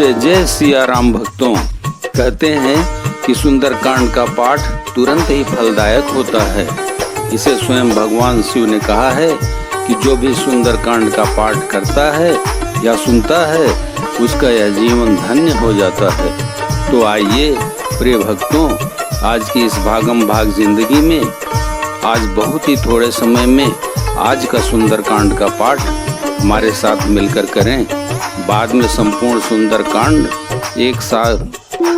जय जय सिया राम भक्तों। कहते हैं कि सुंदरकांड का पाठ तुरंत ही फलदायक होता है। इसे स्वयं भगवान शिव ने कहा है कि जो भी सुंदरकांड का पाठ करता है या सुनता है उसका यह जीवन धन्य हो जाता है। तो आइए प्रिय भक्तों, आज की इस भागम भाग जिंदगी में आज बहुत ही थोड़े समय में आज का सुंदरकांड का पाठ हमारे साथ मिलकर करें। बाद में संपूर्ण सुंदरकांड एक साथ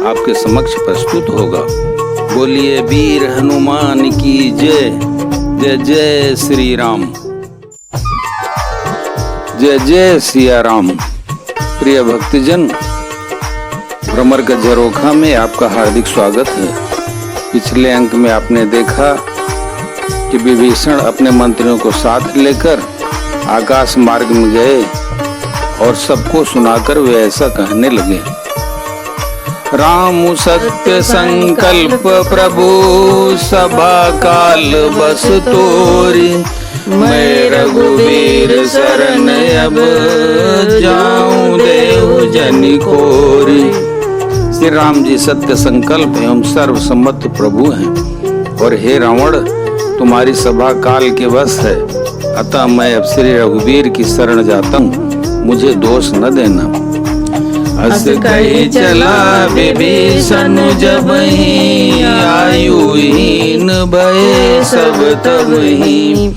आपके समक्ष प्रस्तुत होगा। बोलिए वीर हनुमान की जय। जय जय श्री राम। जय जय सिया राम। प्रिय भक्तजन, भ्रमर का झरोखा में आपका हार्दिक स्वागत है। पिछले अंक में आपने देखा कि विभीषण अपने मंत्रियों को साथ लेकर आकाश मार्ग में गए और सबको सुनाकर वे ऐसा कहने लगे। राम सत्य संकल्प प्रभु सभा काल बस तोरी, मैं रघुवीर शरण अब जाऊं देव जनि कोरी। श्री राम जी सत्य संकल्प एवं सर्वसम्मत प्रभु हैं और हे रावण, तुम्हारी सभा काल के वश है, अतः मैं अब श्री रघुवीर की शरण जाता हूँ, मुझे दोष न देना। हंस कही चला विभीषण जब ही, आयुहीन भये सब तब ही,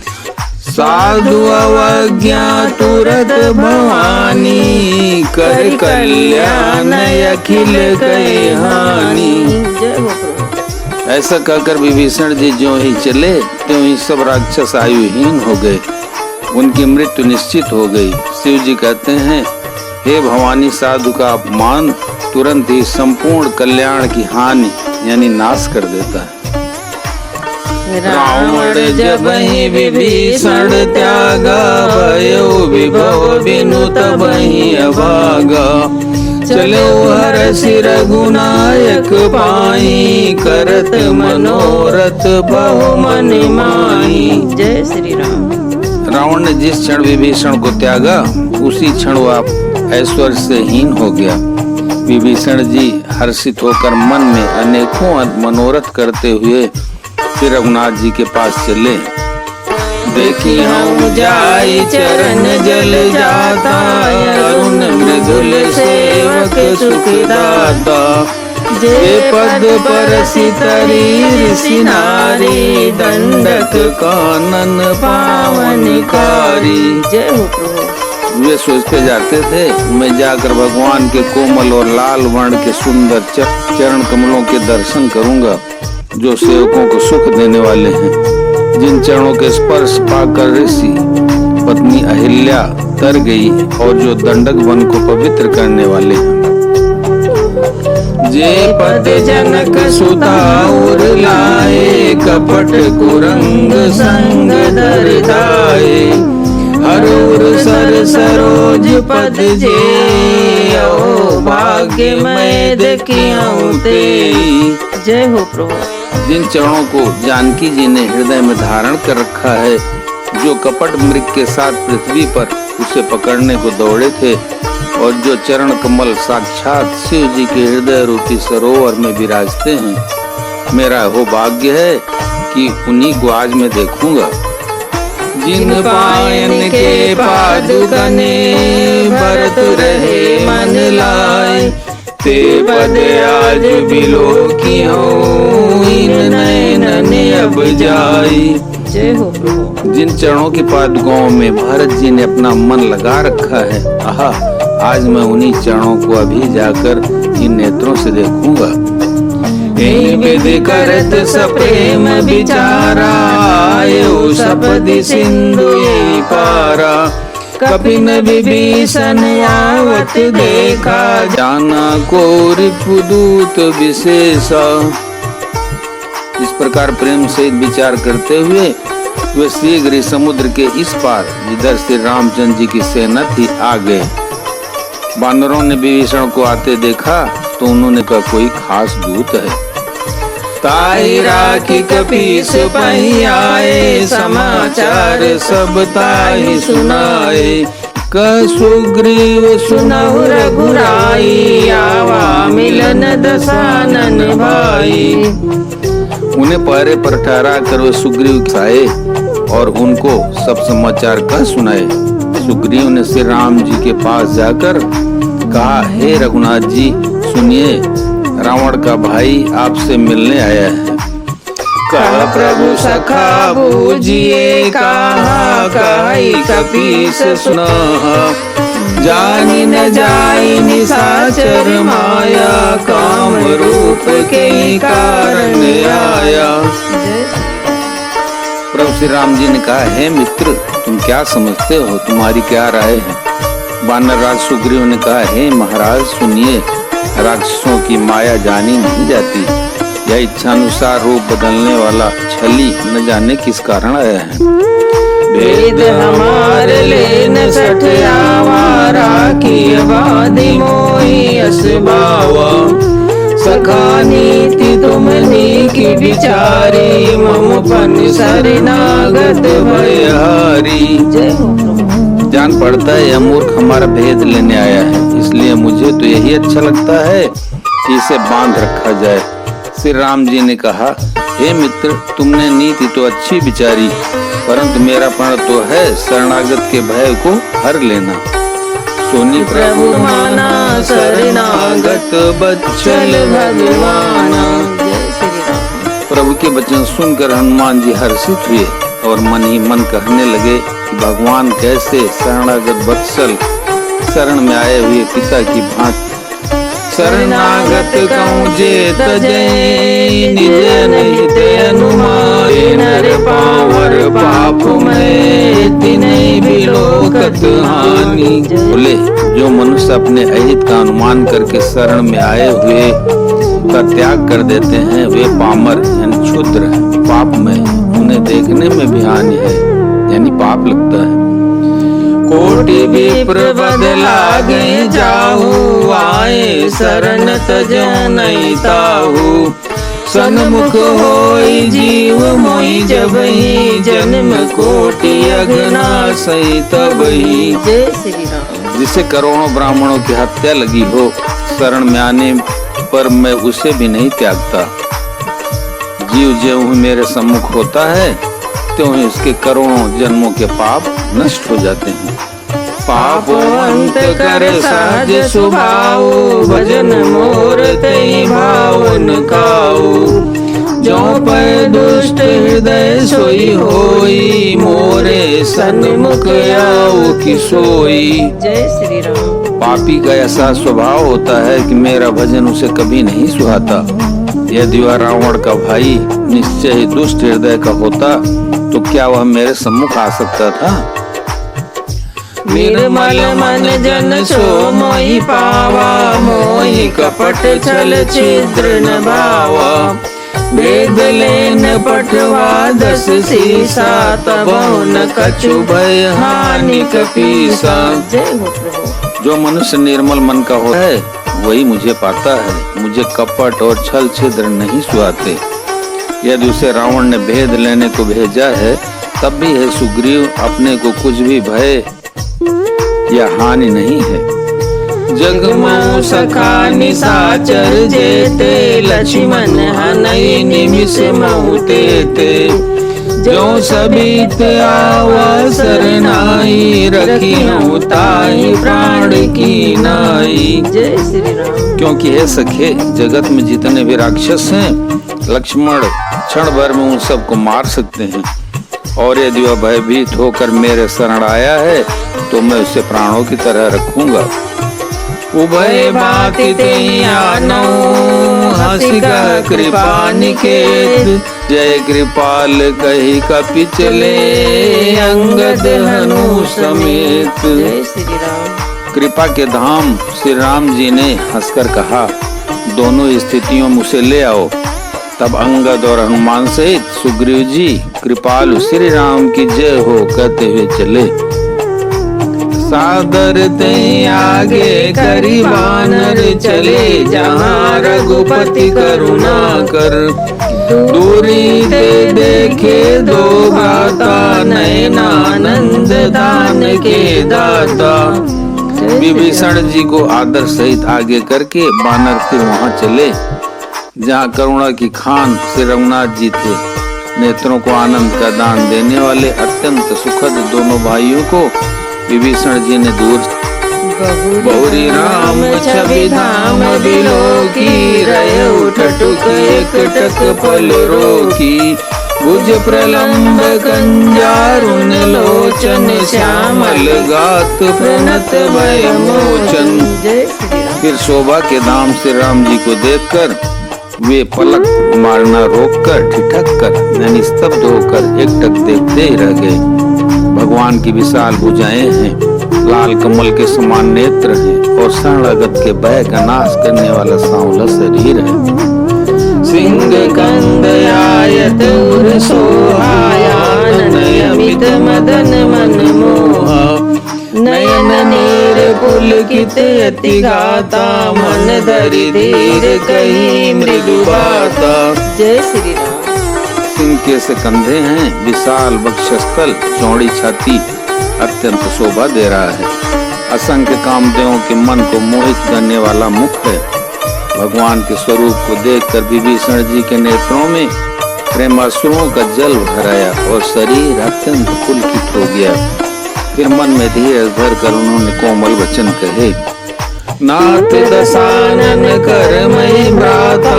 साधु अवज्ञा तुरत भवानी, कर कल्याण अखिल कहे हानि। ऐसा कहकर विभीषण जी ज्यों ही चले त्यों ही सब राक्षस आयुहीन हो गए, उनकी मृत्यु निश्चित हो गई। शिव जी कहते हैं, हे भवानी, साधु का अपमान तुरंत ही संपूर्ण कल्याण की हानि यानी नाश कर देता है। रावण जब ही विभीषण त्यागा, भयो विभव बिनु तब ही अभागा, चलो हरषि रघुनायक पाई, करत मनोरथ बहु मन माही। जय श्री राम। रावण ने जिस क्षण विभीषण को त्यागा उसी क्षण वह ऐश्वर्य से हीन हो गया। विभीषण जी हर्षित होकर मन में अनेकों मनोरथ करते हुए श्री रघुनाथ जी के पास चले। देखी हम जाई चरण जल जाता, अरुण मृदुल सेवक सुखदाता, जे पद परसि तरी ऋषि नारी, दंडक कानन पावनकारी। जय हो प्रभु। वे सोचते जाते थे, मैं जाकर भगवान के कोमल और लाल वर्ण के सुंदर चरण कमलों के दर्शन करूंगा, जो सेवकों को सुख देने वाले हैं। जिन चरणों के स्पर्श पाकर ऋषि पत्नी अहिल्या तर गई और जो दंडक वन को पवित्र करने वाले हैं। जे पद जनक सुता उर लाए, कपट कुरंग संग धरताए, हरूर सर सरोज पद जे, ओ भाग्य मैं देखियां ते। जय हो प्रभु। जिन चरणों को जानकी जी ने हृदय में धारण कर रखा है, जो कपट मृग के साथ पृथ्वी पर उसे पकड़ने को दौड़े थे और जो चरण कमल साक्षात शिव जी के हृदय रूपी सरोवर में विराजते हैं, मेरा वो भाग्य है कि उन्हीं को आज मैं देखूंगा। जिन पायन के पादुकने भरत रहे मन लाए, ते पद आज बिलोकियों, इन नयन अब जाई। जय हो प्रभु। जिन चरणों की पादुकाओं में भारत जी ने अपना मन लगा रखा है, आहा, आज मैं उन्हीं चरणों को अभी जाकर इन नेत्रों से देखूंगा। यही विधि करत सप्रेम विचारा, आयो सपदि सिंधु यही पारा, कपिन विभीषण आवत देखा, जाना को रिपुदूत विशेषा। इस प्रकार प्रेम से विचार करते हुए वे शीघ्र समुद्र के इस पार, जिधर श्री रामचंद्र जी की सेना थी, आ गए। बानरों ने विभीषण को आते देखा तो उन्होंने कहा, कोई खास दूत है। ताई राखी कपीस पही आए, समाचार सब ताई सुनाए, सुग्रीव सुनहु रघुराई, आवा मिलन दसानन भाई। उन्हें पहरे पर ठहरा कर वे सुग्रीव आए और उनको सब समाचार कह सुनाए। सुग्रीव ने श्री राम जी के पास जाकर कहा, हे रघुनाथ जी सुनिए, रावण का भाई आपसे मिलने आया है। कहा प्रभु सखा बूझिए, कहा कही कपीस सुना, जानि न जाई निशाचर माया, काम रूप के कारण आया। प्रभु श्री राम जी ने कहा, हे मित्र तुम क्या समझते हो, तुम्हारी क्या राय है? वानर राज सुग्रीव ने कहा, हे महाराज सुनिए, राक्षसों की माया जानी नहीं जाती। यह इच्छानुसार रूप बदलने वाला छली न जाने किस कारण आया है। वेद हमार लेन सठ आवारा, की वादी मोही असबावा, सखा नीति तुमनी की विचारी, मम पन शरणागत भयहारी। जान पड़ता है यह मूर्ख हमारा भेद लेने आया है, इसलिए मुझे तो यही अच्छा लगता है कि इसे बांध रखा जाए। श्री राम जी ने कहा, हे मित्र तुमने नीति तो अच्छी विचारी, परंतु मेरा प्रण तो है शरणागत के भय को हर लेना। सोनी प्रभु माना शरणागत बच्चल भगवाना। प्रभु के वचन सुनकर हनुमान जी हर्षित हुए और मन ही मन कहने लगे कि भगवान कैसे शरणागत वत्सल शरण में आए हुए पिता की भांति शरणागत कहूँ जे तजै, निज निहित अनुमान, नर पावर पाप में तिन्हीं बिलोकत हानि। बोले, जो मनुष्य अपने अहित का अनुमान करके शरण में आए हुए का त्याग कर देते हैं, वे पामर यानी क्षुद्र पाप में, उन्हें देखने में भी हानि है यानी पाप लगता है। कोटि विप्र बदला गए जाहू, आए शरण तजो नहीं ताहू, सन्मुख होई जीव मोहि जबहि, जन्म कोटि अघनासई तबहि। जय श्री राम। जिसे करोड़ों ब्राह्मणों की हत्या लगी हो, शरण में आने पर मैं उसे भी नहीं त्यागता। जीव ज्यों ही मेरे सम्मुख होता है, त्यों ही उसके करोड़ों जन्मों के पाप नष्ट हो जाते हैं। पाप अंत कर सहज सुभाव, भजन मोर तई भावन काऊ, जो पर दुष्ट हृदय सोई होई, मोरे सन्मुख आऊ की सोई। जय श्री राम। पापी का ऐसा स्वभाव होता है कि मेरा भजन उसे कभी नहीं सुहाता। यदि वह रावण का भाई निश्चय ही दुष्ट हृदय का होता तो क्या वह मेरे सम्मुख आ सकता था? निर्मल मन जन सो मोहि पावा, मोहि कपट छल छिद्र न भावा, वेद लेन पठवा 10 सीसा, तबहु न कछु भय हानि कपीसा। जो मनुष्य निर्मल मन का होता है वही मुझे पाता है। मुझे कपट और छल छिद्र नहीं सुहाते। यदि उसे रावण ने भेद लेने को भेजा है, तब भी है सुग्रीव अपने को कुछ भी भय या हानि नहीं है। जगमो सखा निशाचर जेते, लक्ष्मण हनई निमिष महुते ते, जो सबीत आवा सरनाई, रखियो ताहि प्राण की नाई। जय श्री राम। क्योंकि हे सखे, जगत में जितने भी राक्षस हैं, लक्ष्मण क्षण भर में उन सबको मार सकते हैं, और यदि वह भयभीत होकर मेरे शरण आया है तो मैं उसे प्राणों की तरह रखूंगा। उभय भांति तेहि आनौ, हंसिका कृपा निकेत, जय कृपाल कही कपि चले, अंगद हनु समेत। जय श्री राम। कृपा के धाम श्री राम जी ने हंसकर कहा, दोनों स्थितियों में उसे ले आओ। तब अंगद और हनुमान सहित सुग्रीव जी कृपालु श्री राम की जय हो कहते हुए चले। सादर ते आगे करी वानर चले, जहाँ रघुपति करुणा कर, दूरी ते देखे दो भ्राता, नयनानंद दान के दाता। विभीषण जी को आदर सहित आगे करके बानर फिर वहां चले जहाँ करुणा की खान श्री रघुनाथ जी थे। नेत्रों को आनंद का दान देने वाले अत्यंत सुखद दोनों भाइयों को विभीषण जी ने दूर। बहुरी राम छवि धाम बिलोकी, रहे उठटुक एक टक पल रोकी। भुज प्रलंब कंजारुन लोचन, श्यामल गात प्रणत भय मोचन। फिर शोभा के धाम श्री राम जी को देखकर वे पलक मारना रोककर ठिठक कर यानी स्तब्ध होकर एकटक देखते ही रह गए। भगवान की विशाल भुजाएं हैं, लाल कमल के समान नेत्र हैं और शरणागत के भय का नाश करने वाला सांवला शरीर है। सिंह कंद आयत उर सोहाया, नयमित मदन मन मोहा। नयन नीर पुलकित अति गाता, मन धरि धीर कही मृदु बाता। जय श्री राम। सिंह के से कंधे हैं, विशाल वक्षस्थल, चौड़ी छाती अत्यंत शोभा दे रहा है। असंख्य कामदेवों के मन को मोहित करने वाला मुख है। भगवान के स्वरूप को देखकर विभीषण जी के नेत्रों में प्रेमाश्रुओं का जल भर आया और शरीर अत्यंत पुलकित हो गया। फिर मन में धीरज धर कर उन्होंने कोमल वचन कहे। नाथ दशानन कर मई भ्राता,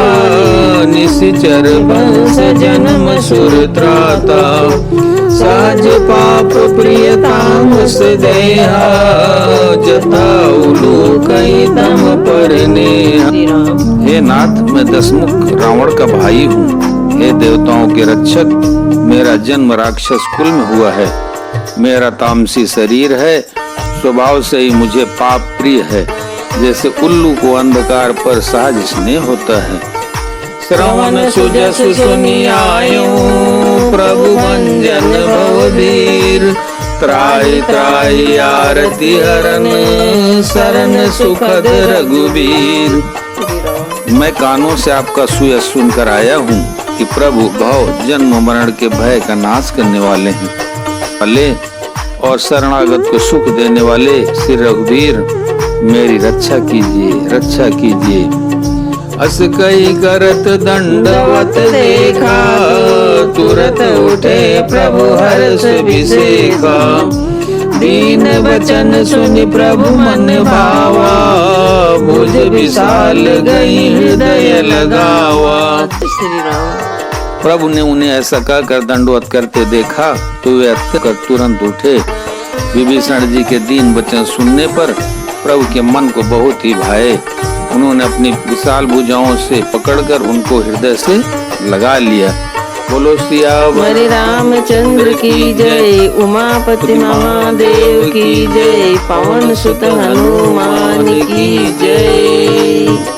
निश्चर वंश जन्म सुर त्राता। साज पाप प्रियताम से देहा, जता उलू कई दम पर नेहा। हे नाथ, मैं दशमुख रावण का भाई हूँ। हे देवताओं के रक्षक, मेरा जन्म राक्षस कुल में हुआ है। मेरा तामसी शरीर है, स्वभाव से ही मुझे पाप प्रिय है। जैसे उल्लू को अंधकार पर सहज स्नेह होता है। श्रवण सुजस सुनि आयो, प्रभु भंजन भवधीर। त्राहि त्राहि आरती हरन, शरण सुखद रघुबीर। मैं कानों से आपका सुयश सुनकर आया हूँ कि प्रभु भव जन्म मरण के भय का नाश करने वाले हैं वाले और शरणागत को सुख देने वाले श्री रघुवीर, मेरी रक्षा कीजिए, रक्षा कीजिए। अस कई करत दंडवत देखा, तुरत उठे प्रभु हर्ष विसेखा। दीन वचन सुनि प्रभु मन भावा, भुज विशाल गई हृदय लगावा। श्री राम। प्रभु ने उन्हें ऐसा कहकर दंडवत करते देखा तो वे तुरंत उठे। विभीषण जी के दीन वचन सुनने पर प्रभु के मन को बहुत ही भाए। उन्होंने अपनी विशाल भुजाओं से पकड़कर उनको हृदय से लगा लिया। बोलो सियावर रामचंद्र की जय, उमापति महादेव की जय, पवन सुत हनुमान की जय।